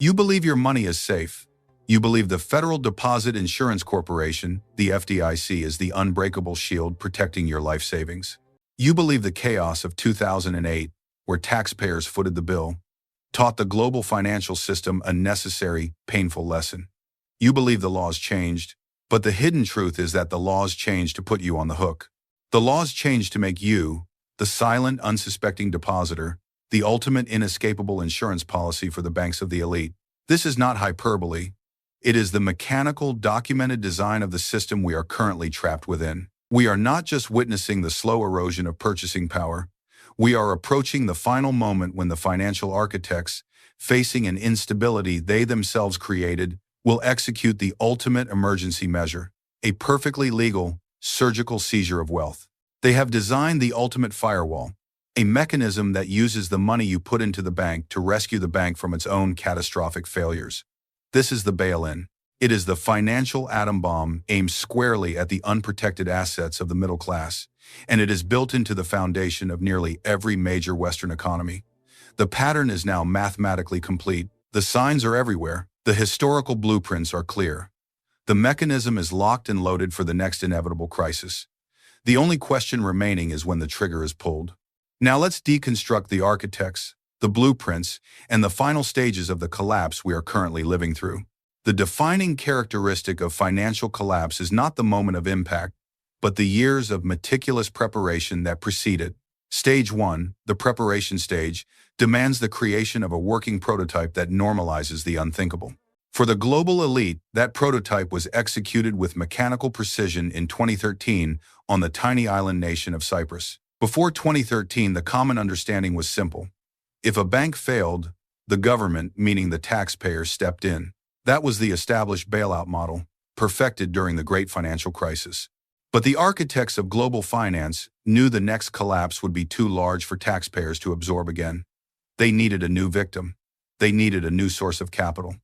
You believe your money is safe. You believe the Federal Deposit Insurance Corporation, the FDIC, is the unbreakable shield protecting your life savings. You believe the chaos of 2008, where taxpayers footed the bill, taught the global financial system a necessary, painful lesson. You believe the laws changed, but the hidden truth is that the laws changed to put you on the hook. The laws changed to make you, the silent, unsuspecting depositor, the ultimate inescapable insurance policy for the banks of the elite. This is not hyperbole. It is the mechanical, documented design of the system we are currently trapped within. We are not just witnessing the slow erosion of purchasing power. We are approaching the final moment when the financial architects, facing an instability they themselves created, will execute the ultimate emergency measure, a perfectly legal, surgical seizure of wealth. They have designed the ultimate firewall, a mechanism that uses the money you put into the bank to rescue the bank from its own catastrophic failures. This is the bail-in. It is the financial atom bomb aimed squarely at the unprotected assets of the middle class, and it is built into the foundation of nearly every major Western economy. The pattern is now mathematically complete. The signs are everywhere. The historical blueprints are clear. The mechanism is locked and loaded for the next inevitable crisis. The only question remaining is when the trigger is pulled. Now let's deconstruct the architects, the blueprints, and the final stages of the collapse we are currently living through. The defining characteristic of financial collapse is not the moment of impact, but the years of meticulous preparation that precede it. Stage 1, the preparation stage, demands the creation of a working prototype that normalizes the unthinkable. For the global elite, that prototype was executed with mechanical precision in 2013 on the tiny island nation of Cyprus. Before 2013, the common understanding was simple. If a bank failed, the government, meaning the taxpayer, stepped in. That was the established bailout model, perfected during the Great Financial Crisis. But the architects of global finance knew the next collapse would be too large for taxpayers to absorb again. They needed a new victim. They needed a new source of capital.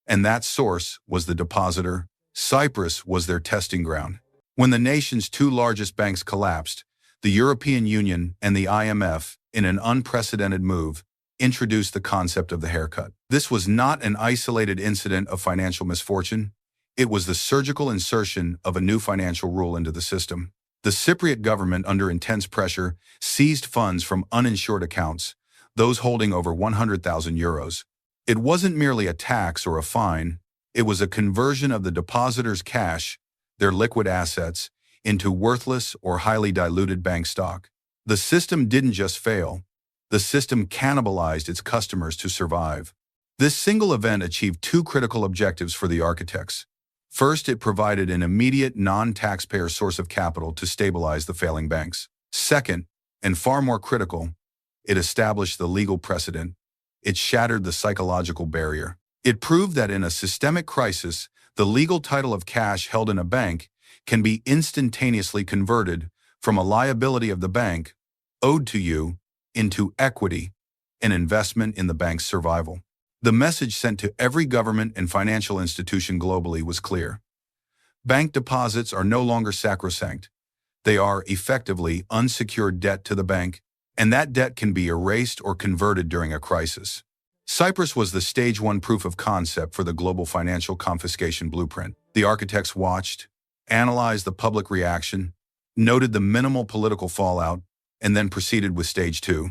And that source was the depositor. Cyprus was their testing ground. When the nation's two largest banks collapsed, the European Union and the IMF, in an unprecedented move, introduced the concept of the haircut. This was not an isolated incident of financial misfortune. It was the surgical insertion of a new financial rule into the system. The Cypriot government, under intense pressure, seized funds from uninsured accounts, those holding over 100,000 euros. It wasn't merely a tax or a fine. It was a conversion of the depositors' cash, their liquid assets, into worthless or highly diluted bank stock. The system didn't just fail. The system cannibalized its customers to survive. This single event achieved two critical objectives for the architects. First, it provided an immediate non-taxpayer source of capital to stabilize the failing banks. Second, and far more critical, it established the legal precedent. It shattered the psychological barrier. It proved that in a systemic crisis, the legal title of cash held in a bank can be instantaneously converted from a liability of the bank, owed to you, into equity, an investment in the bank's survival. The message sent to every government and financial institution globally was clear. Bank deposits are no longer sacrosanct. They are effectively unsecured debt to the bank, and that debt can be erased or converted during a crisis. Cyprus was the stage 1 proof of concept for the global financial confiscation blueprint. The architects watched, analyzed the public reaction, noted the minimal political fallout, and then proceeded with stage 2,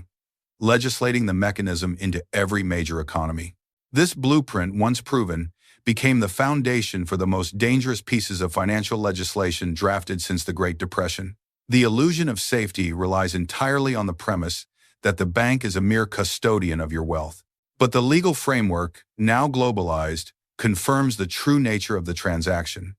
legislating the mechanism into every major economy. This blueprint, once proven, became the foundation for the most dangerous pieces of financial legislation drafted since the Great Depression. The illusion of safety relies entirely on the premise that the bank is a mere custodian of your wealth. But the legal framework, now globalized, confirms the true nature of the transaction.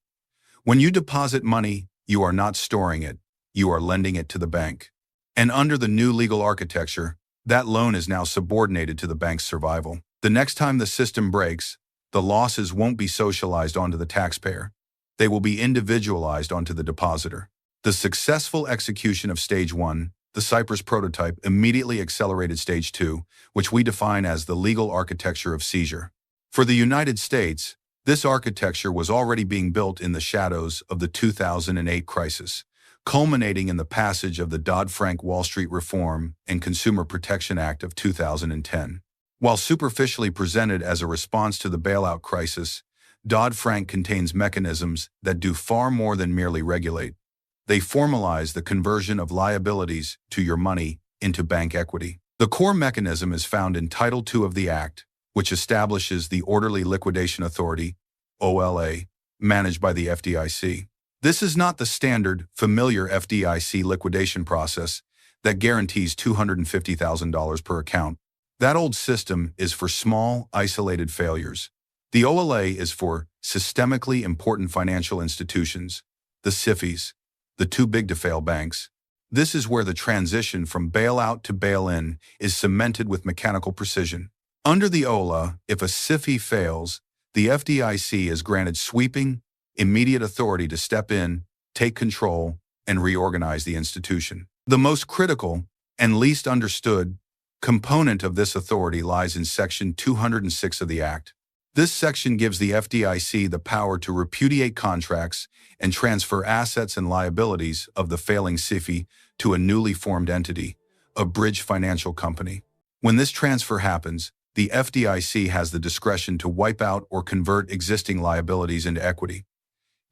When you deposit money, you are not storing it, you are lending it to the bank. And under the new legal architecture, that loan is now subordinated to the bank's survival. The next time the system breaks, the losses won't be socialized onto the taxpayer. They will be individualized onto the depositor. The successful execution of Stage 1, the Cyprus prototype, immediately accelerated Stage 2, which we define as the legal architecture of seizure. For the United States, this architecture was already being built in the shadows of the 2008 crisis, culminating in the passage of the Dodd-Frank Wall Street Reform and Consumer Protection Act of 2010. While superficially presented as a response to the bailout crisis, Dodd-Frank contains mechanisms that do far more than merely regulate. They formalize the conversion of liabilities to your money into bank equity. The core mechanism is found in Title II of the Act, which establishes the Orderly Liquidation Authority, OLA, managed by the FDIC. This is not the standard, familiar FDIC liquidation process that guarantees $250,000 per account. That old system is for small, isolated failures. The OLA is for systemically important financial institutions, the SIFIs, the too big to fail banks. This is where the transition from bailout to bail-in is cemented with mechanical precision. Under the OLA, if a SIFI fails, the FDIC is granted sweeping, immediate authority to step in, take control, and reorganize the institution. The most critical and least understood component of this authority lies in Section 206 of the Act. This section gives the FDIC the power to repudiate contracts and transfer assets and liabilities of the failing SIFI to a newly formed entity, a bridge financial company. When this transfer happens, the FDIC has the discretion to wipe out or convert existing liabilities into equity.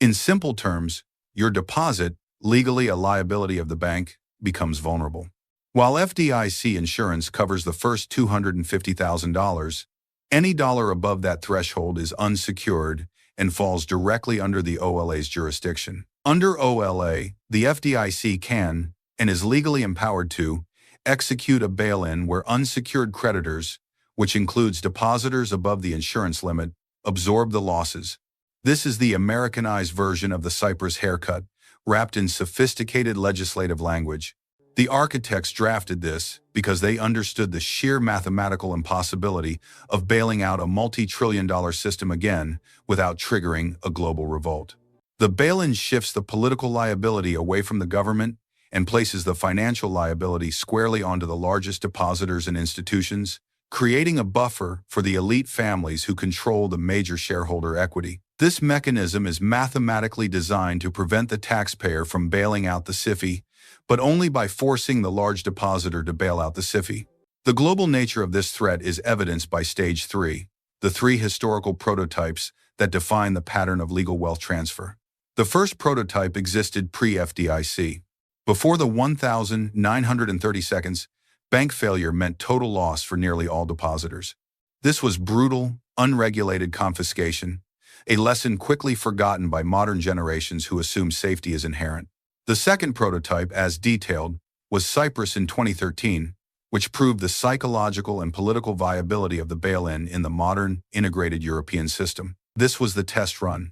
In simple terms, your deposit, legally a liability of the bank, becomes vulnerable. While FDIC insurance covers the first $250,000, any dollar above that threshold is unsecured and falls directly under the OLA's jurisdiction. Under OLA, the FDIC can, and is legally empowered to, execute a bail-in where unsecured creditors, which includes depositors above the insurance limit, absorb the losses. This is the Americanized version of the Cyprus haircut, wrapped in sophisticated legislative language. The architects drafted this because they understood the sheer mathematical impossibility of bailing out a multi-trillion-dollar system again without triggering a global revolt. The bail-in shifts the political liability away from the government and places the financial liability squarely onto the largest depositors and institutions, creating a buffer for the elite families who control the major shareholder equity. This mechanism is mathematically designed to prevent the taxpayer from bailing out the SIFI, but only by forcing the large depositor to bail out the SIFI. The global nature of this threat is evidenced by Stage 3, the three historical prototypes that define the pattern of legal wealth transfer. The first prototype existed pre-FDIC. Before the 1,930 seconds, bank failure meant total loss for nearly all depositors. This was brutal, unregulated confiscation, a lesson quickly forgotten by modern generations who assume safety is inherent. The second prototype, as detailed, was Cyprus in 2013, which proved the psychological and political viability of the bail-in in the modern, integrated European system. This was the test run.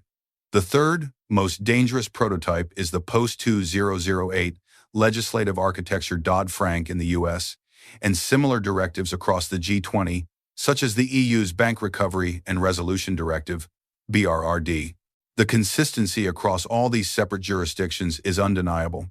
The third, most dangerous prototype is the post-2008 legislative architecture Dodd-Frank in the US, and similar directives across the G20, such as the EU's Bank Recovery and Resolution Directive, BRRD. The consistency across all these separate jurisdictions is undeniable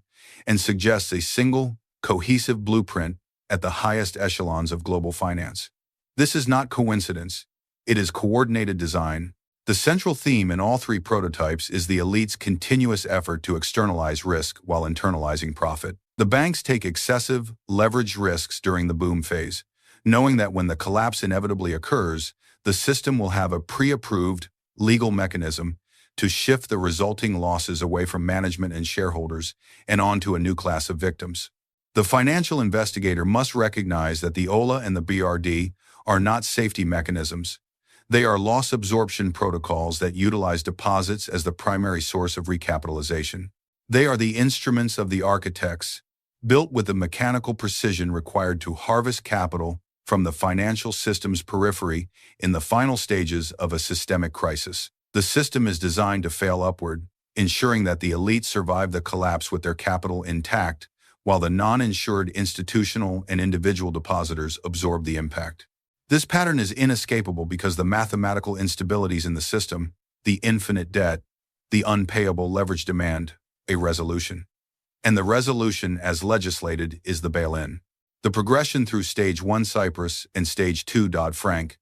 and suggests a single, cohesive blueprint at the highest echelons of global finance. This is not coincidence. It is coordinated design. The central theme in all three prototypes is the elite's continuous effort to externalize risk while internalizing profit. The banks take excessive, leveraged risks during the boom phase, knowing that when the collapse inevitably occurs, the system will have a pre-approved legal mechanism to shift the resulting losses away from management and shareholders and onto a new class of victims. The financial investigator must recognize that the OLA and the BRD are not safety mechanisms. They are loss absorption protocols that utilize deposits as the primary source of recapitalization. They are the instruments of the architects, built with the mechanical precision required to harvest capital from the financial system's periphery in the final stages of a systemic crisis. The system is designed to fail upward, ensuring that the elite survive the collapse with their capital intact, while the non-insured institutional and individual depositors absorb the impact. This pattern is inescapable because the mathematical instabilities in the system, the infinite debt, the unpayable leverage demand, a resolution. And the resolution, as legislated, is the bail-in. The progression through Stage 1 Cyprus and Stage 2 Dodd-Frank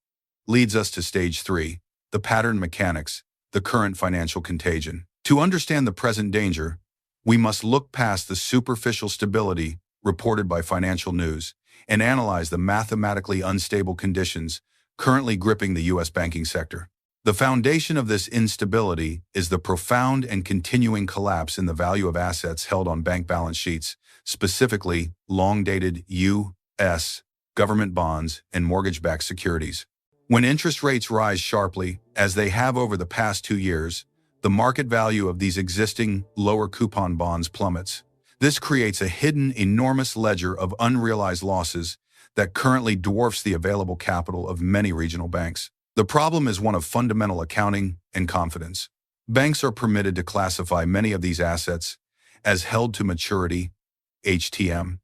leads us to Stage 3, the pattern mechanics, the current financial contagion. To understand the present danger, we must look past the superficial stability reported by financial news and analyze the mathematically unstable conditions currently gripping the U.S. banking sector. The foundation of this instability is the profound and continuing collapse in the value of assets held on bank balance sheets, specifically long-dated U.S. government bonds and mortgage-backed securities. When interest rates rise sharply, as they have over the past 2 years, the market value of these existing lower coupon bonds plummets. This creates a hidden, enormous ledger of unrealized losses that currently dwarfs the available capital of many regional banks. The problem is one of fundamental accounting and confidence. Banks are permitted to classify many of these assets as held to maturity, HTM,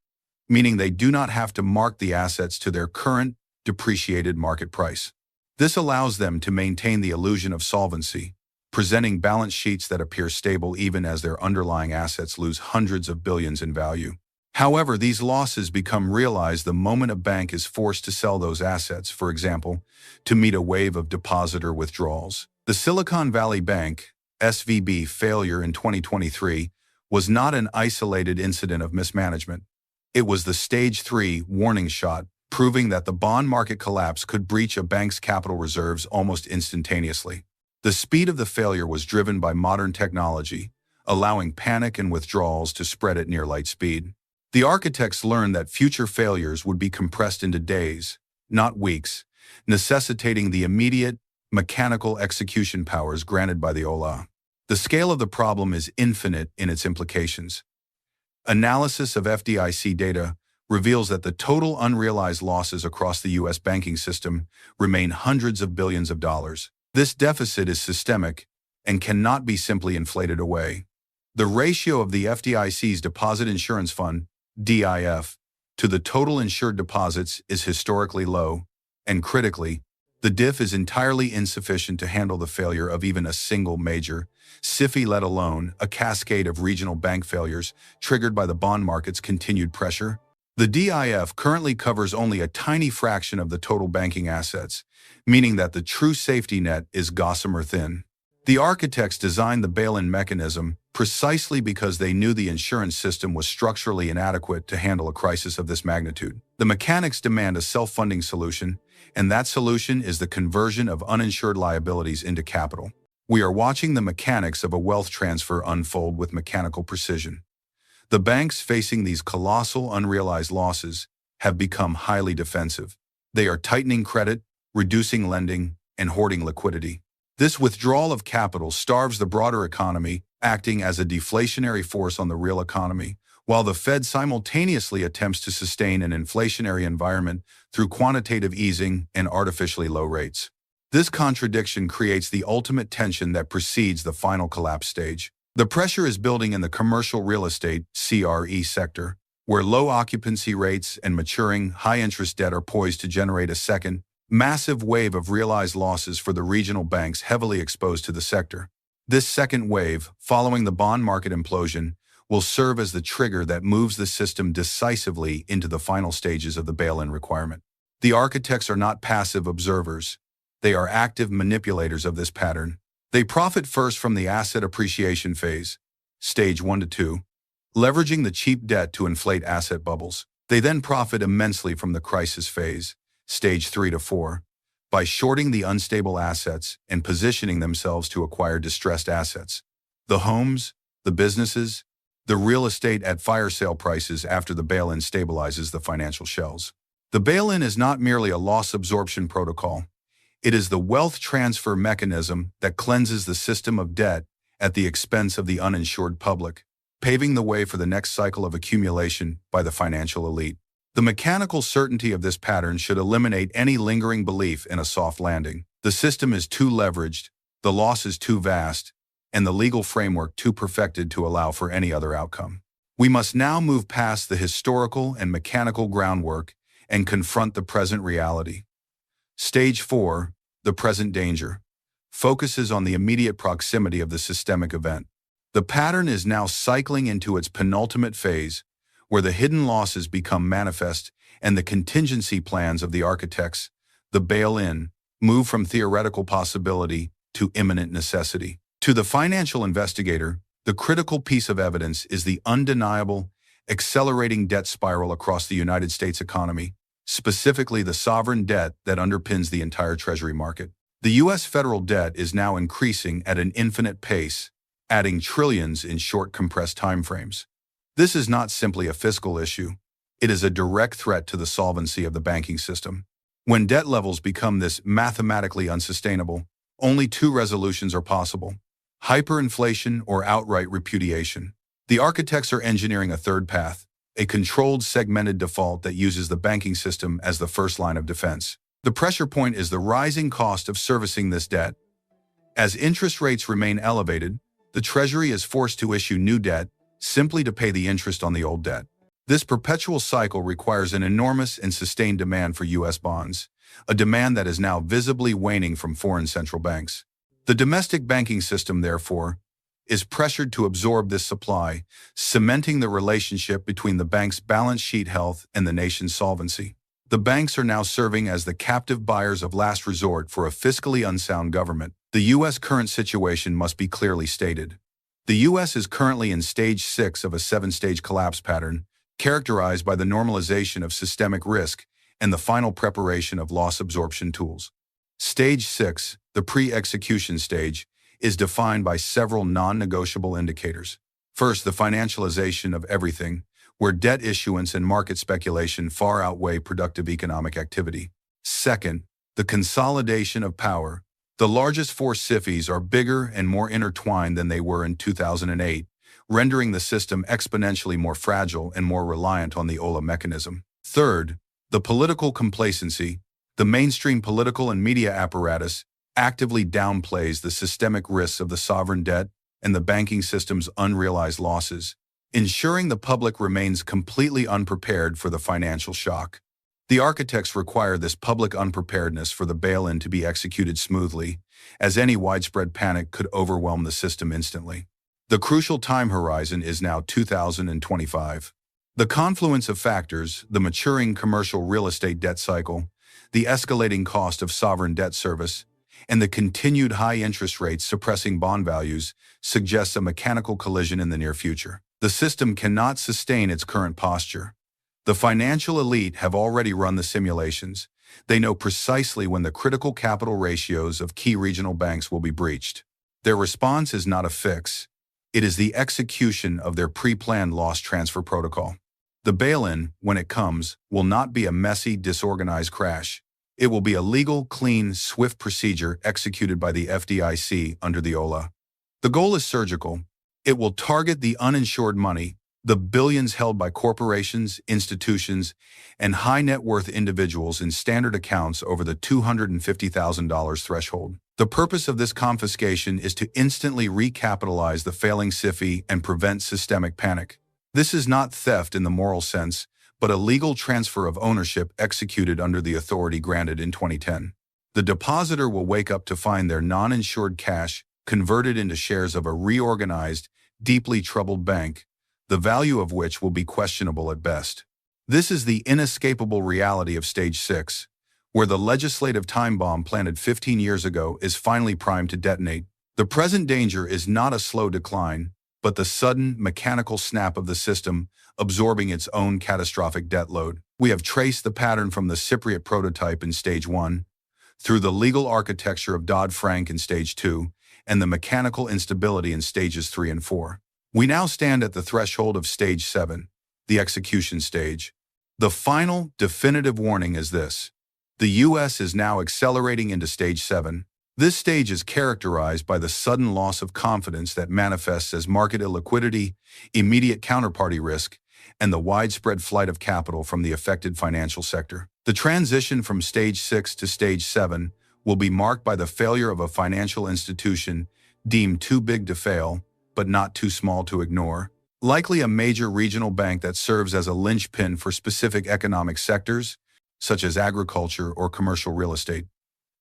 meaning they do not have to mark the assets to their current depreciated market price. This allows them to maintain the illusion of solvency, presenting balance sheets that appear stable even as their underlying assets lose hundreds of billions in value. However, these losses become realized the moment a bank is forced to sell those assets, for example, to meet a wave of depositor withdrawals. The Silicon Valley Bank, SVB, failure in 2023 was not an isolated incident of mismanagement. It was the Stage 3 warning shot, proving that the bond market collapse could breach a bank's capital reserves almost instantaneously. The speed of the failure was driven by modern technology, allowing panic and withdrawals to spread at near light speed. The architects learned that future failures would be compressed into days, not weeks, necessitating the immediate, mechanical execution powers granted by the OLA. The scale of the problem is infinite in its implications. Analysis of FDIC data reveals that the total unrealized losses across the U.S. banking system remain hundreds of billions of dollars. This deficit is systemic and cannot be simply inflated away. The ratio of the FDIC's Deposit Insurance Fund, DIF, to the total insured deposits is historically low, and critically, the DIF is entirely insufficient to handle the failure of even a single major SIFI, let alone a cascade of regional bank failures triggered by the bond market's continued pressure. The DIF currently covers only a tiny fraction of the total banking assets, meaning that the true safety net is gossamer thin. The architects designed the bail-in mechanism precisely because they knew the insurance system was structurally inadequate to handle a crisis of this magnitude. The mechanics demand a self-funding solution, and that solution is the conversion of uninsured liabilities into capital. We are watching the mechanics of a wealth transfer unfold with mechanical precision. The banks facing these colossal unrealized losses have become highly defensive. They are tightening credit, reducing lending, and hoarding liquidity. This withdrawal of capital starves the broader economy, acting as a deflationary force on the real economy, while the Fed simultaneously attempts to sustain an inflationary environment through quantitative easing and artificially low rates. This contradiction creates the ultimate tension that precedes the final collapse stage. The pressure is building in the commercial real estate (CRE) sector, where low occupancy rates and maturing high-interest debt are poised to generate a second, massive wave of realized losses for the regional banks heavily exposed to the sector. This second wave, following the bond market implosion, will serve as the trigger that moves the system decisively into the final stages of the bail-in requirement. The architects are not passive observers. They are active manipulators of this pattern. They profit first from the asset appreciation phase, stage 1 to 2, leveraging the cheap debt to inflate asset bubbles. They then profit immensely from the crisis phase, stage 3 to 4, by shorting the unstable assets and positioning themselves to acquire distressed assets. The homes, the businesses, the real estate at fire sale prices after the bail-in stabilizes the financial shells. The bail-in is not merely a loss absorption protocol. It is the wealth transfer mechanism that cleanses the system of debt at the expense of the uninsured public, paving the way for the next cycle of accumulation by the financial elite. The mechanical certainty of this pattern should eliminate any lingering belief in a soft landing. The system is too leveraged, the loss is too vast, and the legal framework too perfected to allow for any other outcome. We must now move past the historical and mechanical groundwork and confront the present reality. Stage 4, the present danger, focuses on the immediate proximity of the systemic event. The pattern is now cycling into its penultimate phase, where the hidden losses become manifest and the contingency plans of the architects, the bail-in, move from theoretical possibility to imminent necessity. To the financial investigator, the critical piece of evidence is the undeniable accelerating debt spiral across the United States economy, specifically the sovereign debt that underpins the entire Treasury market. The U.S. federal debt is now increasing at an infinite pace, adding trillions in short, compressed timeframes. This is not simply a fiscal issue. It is a direct threat to the solvency of the banking system. When debt levels become this mathematically unsustainable, only two resolutions are possible: hyperinflation or outright repudiation. The architects are engineering a third path, a controlled segmented default that uses the banking system as the first line of defense. The pressure point is the rising cost of servicing this debt. As interest rates remain elevated, the Treasury is forced to issue new debt simply to pay the interest on the old debt. This perpetual cycle requires an enormous and sustained demand for U.S. bonds, a demand that is now visibly waning from foreign central banks. The domestic banking system, therefore, is pressured to absorb this supply, cementing the relationship between the bank's balance sheet health and the nation's solvency. The banks are now serving as the captive buyers of last resort for a fiscally unsound government. The U.S. current situation must be clearly stated. The U.S. is currently in stage 6 of a 7-stage collapse pattern, characterized by the normalization of systemic risk and the final preparation of loss absorption tools. Stage 6, the pre-execution stage, is defined by several non-negotiable indicators. First, the financialization of everything, where debt issuance and market speculation far outweigh productive economic activity. Second, the consolidation of power. The largest four SIFIs are bigger and more intertwined than they were in 2008, rendering the system exponentially more fragile and more reliant on the OLA mechanism. Third, the political complacency. The mainstream political and media apparatus actively downplays the systemic risks of the sovereign debt and the banking system's unrealized losses, ensuring the public remains completely unprepared for the financial shock. The architects require this public unpreparedness for the bail-in to be executed smoothly, as any widespread panic could overwhelm the system instantly. The crucial time horizon is now 2025. The confluence of factors, the maturing commercial real estate debt cycle, the escalating cost of sovereign debt service, and the continued high interest rates suppressing bond values, suggests a mechanical collision in the near future. The system cannot sustain its current posture. The financial elite have already run the simulations. They know precisely when the critical capital ratios of key regional banks will be breached. Their response is not a fix. It is the execution of their pre-planned loss transfer protocol. The bail-in, when it comes, will not be a messy, disorganized crash. It will be a legal, clean, swift procedure executed by the FDIC under the OLA. The goal is surgical. It will target the uninsured money, the billions held by corporations, institutions, and high-net-worth individuals in standard accounts over the $250,000 threshold. The purpose of this confiscation is to instantly recapitalize the failing SIFI and prevent systemic panic. This is not theft in the moral sense, but a legal transfer of ownership executed under the authority granted in 2010. The depositor will wake up to find their non-insured cash converted into shares of a reorganized, deeply troubled bank, the value of which will be questionable at best. This is the inescapable reality of Stage 6, where the legislative time bomb planted 15 years ago is finally primed to detonate. The present danger is not a slow decline, but the sudden, mechanical snap of the system absorbing its own catastrophic debt load. We have traced the pattern from the Cypriot prototype in Stage 1, through the legal architecture of Dodd-Frank in Stage 2, and the mechanical instability in Stages 3 and 4. We now stand at the threshold of Stage 7, the execution stage. The final, definitive warning is this: the U.S. is now accelerating into Stage 7. This stage is characterized by the sudden loss of confidence that manifests as market illiquidity, immediate counterparty risk, and the widespread flight of capital from the affected financial sector. The transition from Stage 6 to Stage 7 will be marked by the failure of a financial institution deemed too big to fail, but not too small to ignore, likely a major regional bank that serves as a linchpin for specific economic sectors, such as agriculture or commercial real estate.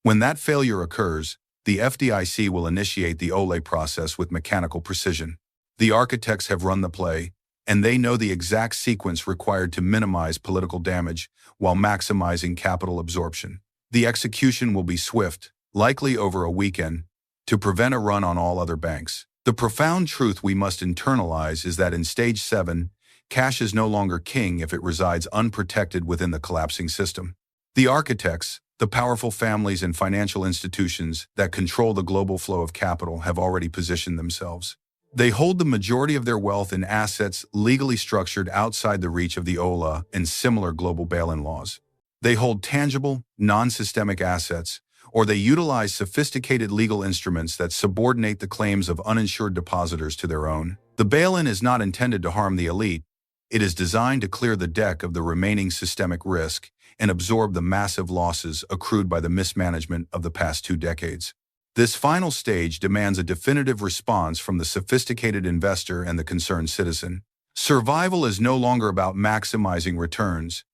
When that failure occurs, the FDIC will initiate the OLA process with mechanical precision. The architects have run the play, and they know the exact sequence required to minimize political damage while maximizing capital absorption. The execution will be swift, likely over a weekend, to prevent a run on all other banks. The profound truth we must internalize is that in Stage 7, Cash is no longer king if it resides unprotected within the collapsing system. The architects, the powerful families and financial institutions that control the global flow of capital have already positioned themselves. They hold the majority of their wealth in assets legally structured outside the reach of the OLA and similar global bail-in laws. They hold tangible, non-systemic assets, or they utilize sophisticated legal instruments that subordinate the claims of uninsured depositors to their own. The bail-in is not intended to harm the elite. It is designed to clear the deck of the remaining systemic risk and absorb the massive losses accrued by the mismanagement of the past 2 decades. This final stage demands a definitive response from the sophisticated investor and the concerned citizen. Survival is no longer about maximizing returns.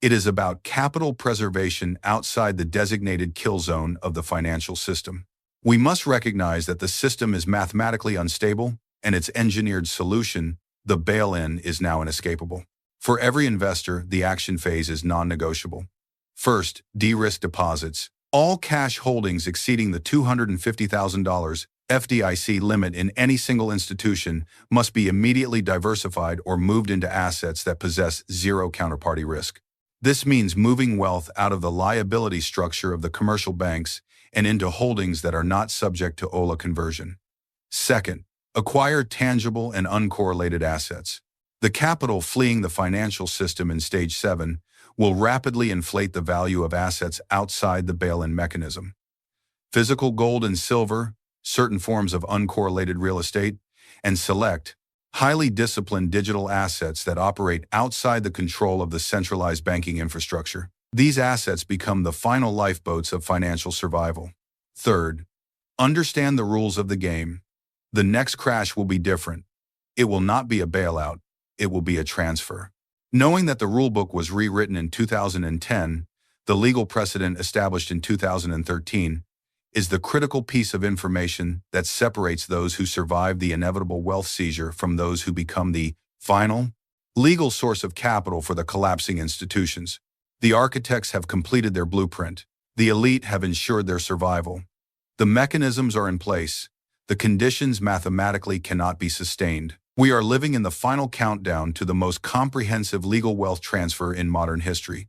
It is about capital preservation outside the designated kill zone of the financial system. We must recognize that the system is mathematically unstable, and its engineered solution, the bail-in, is now inescapable. For every investor, the action phase is non-negotiable. First, de-risk deposits. All cash holdings exceeding the $250,000 FDIC limit in any single institution must be immediately diversified or moved into assets that possess zero counterparty risk. This means moving wealth out of the liability structure of the commercial banks and into holdings that are not subject to OLA conversion. Second, acquire tangible and uncorrelated assets. The capital fleeing the financial system in Stage 7 will rapidly inflate the value of assets outside the bail-in mechanism. Physical gold and silver, certain forms of uncorrelated real estate, and select, highly disciplined digital assets that operate outside the control of the centralized banking infrastructure. These assets become the final lifeboats of financial survival. Third, understand the rules of the game. The next crash will be different. It will not be a bailout. It will be a transfer. Knowing that the rulebook was rewritten in 2010, the legal precedent established in 2013, is the critical piece of information that separates those who survive the inevitable wealth seizure from those who become the final, legal source of capital for the collapsing institutions. The architects have completed their blueprint. The elite have ensured their survival. The mechanisms are in place. The conditions mathematically cannot be sustained. We are living in the final countdown to the most comprehensive legal wealth transfer in modern history.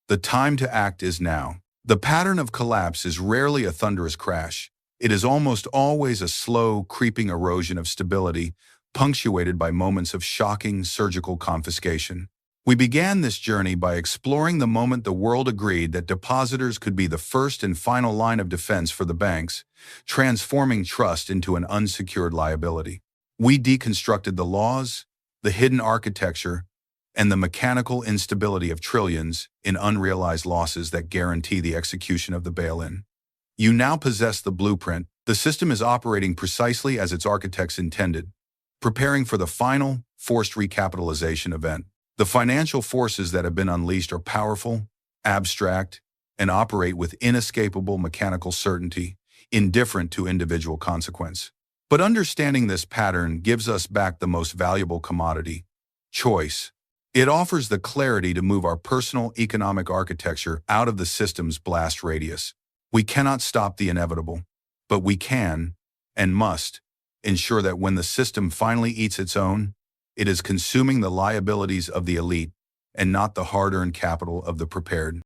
The time to act is now. The pattern of collapse is rarely a thunderous crash. It is almost always a slow, creeping erosion of stability, punctuated by moments of shocking surgical confiscation. We began this journey by exploring the moment the world agreed that depositors could be the first and final line of defense for the banks, transforming trust into an unsecured liability. We deconstructed the laws, the hidden architecture, and the mechanical instability of trillions in unrealized losses that guarantee the execution of the bail-in. You now possess the blueprint. The system is operating precisely as its architects intended, preparing for the final, forced recapitalization event. The financial forces that have been unleashed are powerful, abstract, and operate with inescapable mechanical certainty, indifferent to individual consequence. But understanding this pattern gives us back the most valuable commodity: choice. It offers the clarity to move our personal economic architecture out of the system's blast radius. We cannot stop the inevitable, but we can, and must, ensure that when the system finally eats its own, it is consuming the liabilities of the elite and not the hard-earned capital of the prepared.